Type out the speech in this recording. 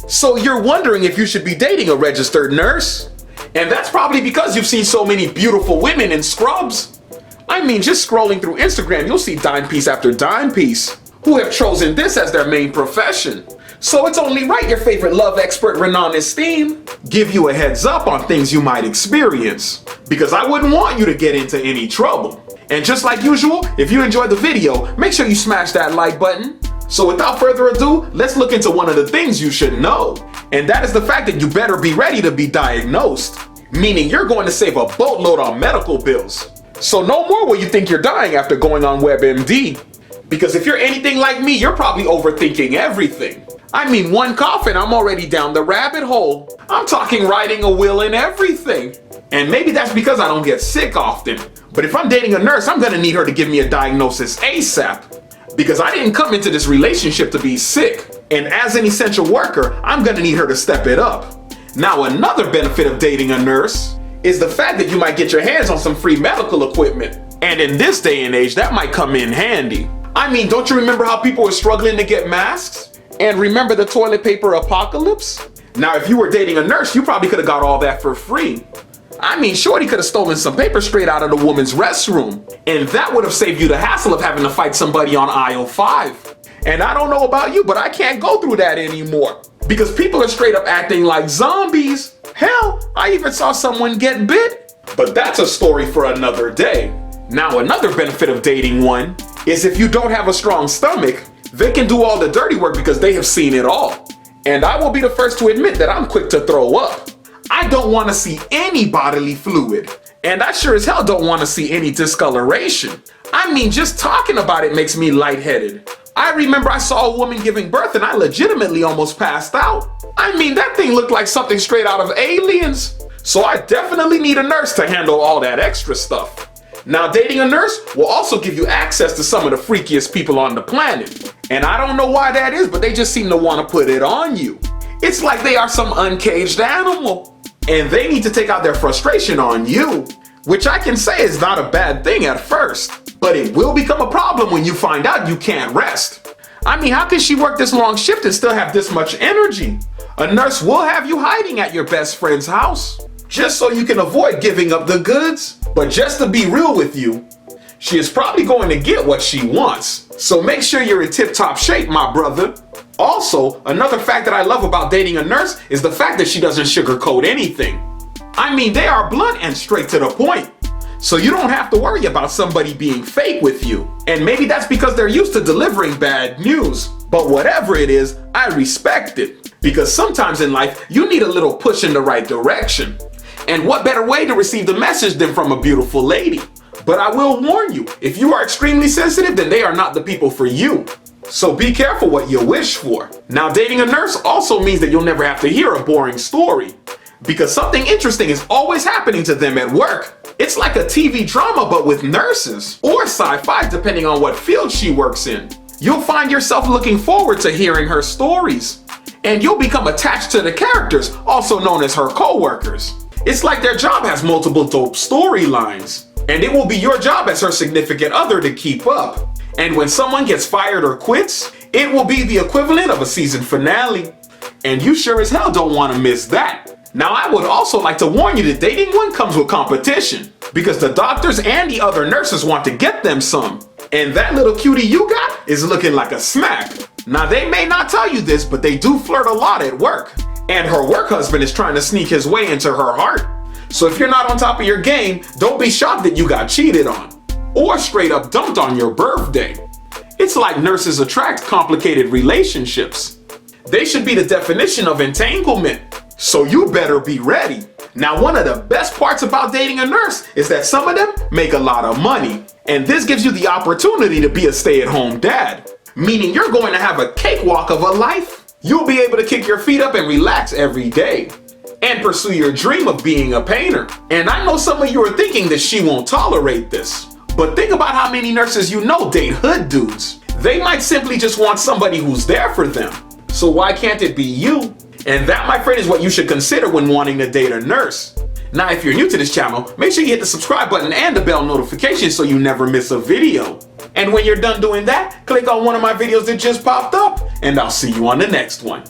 So you're wondering if you should be dating a registered nurse? And that's probably because you've seen so many beautiful women in scrubs. I mean, just scrolling through Instagram, you'll see dime piece after dime piece who have chosen this as their main profession. So it's only right your favorite love expert, Renan Esteem, give you a heads up on things you might experience. Because I wouldn't want you to get into any trouble. And just like usual, if you enjoyed the video, make sure you smash that like button. So without further ado, let's look into one of the things you should know. And that is the fact that you better be ready to be diagnosed. Meaning you're going to save a boatload on medical bills. So no more will you think you're dying after going on WebMD. Because if you're anything like me, you're probably overthinking everything. I mean, one cough and I'm already down the rabbit hole. I'm talking writing a will and everything. And maybe that's because I don't get sick often. But if I'm dating a nurse, I'm gonna need her to give me a diagnosis ASAP. Because I didn't come into this relationship to be sick. And as an essential worker, I'm gonna need her to step it up. Now, another benefit of dating a nurse is the fact that you might get your hands on some free medical equipment. And in this day and age, that might come in handy. I mean, don't you remember how people were struggling to get masks? And remember the toilet paper apocalypse? Now, if you were dating a nurse, you probably could have got all that for free. I mean, Shorty could have stolen some paper straight out of the woman's restroom. And that would have saved you the hassle of having to fight somebody on aisle 5. And I don't know about you, but I can't go through that anymore. Because people are straight up acting like zombies. Hell, I even saw someone get bit. But that's a story for another day. Now, another benefit of dating one is if you don't have a strong stomach, they can do all the dirty work because they have seen it all. And I will be the first to admit that I'm quick to throw up. I don't want to see any bodily fluid. And I sure as hell don't want to see any discoloration. I mean, just talking about it makes me lightheaded. I remember I saw a woman giving birth and I legitimately almost passed out. I mean, that thing looked like something straight out of Aliens. So I definitely need a nurse to handle all that extra stuff. Now, dating a nurse will also give you access to some of the freakiest people on the planet. And I don't know why that is, but they just seem to want to put it on you. It's like they are some uncaged animal. And they need to take out their frustration on you. Which I can say is not a bad thing at first. But it will become a problem when you find out you can't rest. I mean, how can she work this long shift and still have this much energy? A nurse will have you hiding at your best friend's house. Just so you can avoid giving up the goods. But just to be real with you, she is probably going to get what she wants. So make sure you're in tip-top shape, my brother. Also, another fact that I love about dating a nurse is the fact that she doesn't sugarcoat anything. I mean, they are blunt and straight to the point. So you don't have to worry about somebody being fake with you. And maybe that's because they're used to delivering bad news. But whatever it is, I respect it. Because sometimes in life, you need a little push in the right direction. And what better way to receive the message than from a beautiful lady? But I will warn you, if you are extremely sensitive, then they are not the people for you. So be careful what you wish for. Now, dating a nurse also means that you'll never have to hear a boring story. Because something interesting is always happening to them at work. It's like a TV drama, but with nurses. Or sci-fi, depending on what field she works in. You'll find yourself looking forward to hearing her stories. And you'll become attached to the characters, also known as her co-workers. It's like their job has multiple dope storylines. And it will be your job as her significant other to keep up. And when someone gets fired or quits, it will be the equivalent of a season finale. And you sure as hell don't want to miss that. Now, I would also like to warn you that dating one comes with competition. Because the doctors and the other nurses want to get them some. And that little cutie you got is looking like a smack. Now, they may not tell you this, but they do flirt a lot at work. And her work husband is trying to sneak his way into her heart. So if you're not on top of your game, don't be shocked that you got cheated on. Or straight up dumped on your birthday. It's like nurses attract complicated relationships. They should be the definition of entanglement. So you better be ready. Now, one of the best parts about dating a nurse is that some of them make a lot of money. And this gives you the opportunity to be a stay-at-home dad. Meaning you're going to have a cakewalk of a life. You'll be able to kick your feet up and relax every day. And pursue your dream of being a painter. And I know some of you are thinking that she won't tolerate this. But think about how many nurses you know date hood dudes. They might simply just want somebody who's there for them. So why can't it be you? And that, my friend, is what you should consider when wanting to date a nurse. Now, if you're new to this channel, make sure you hit the subscribe button and the bell notification so you never miss a video. And when you're done doing that, click on one of my videos that just popped up, and I'll see you on the next one.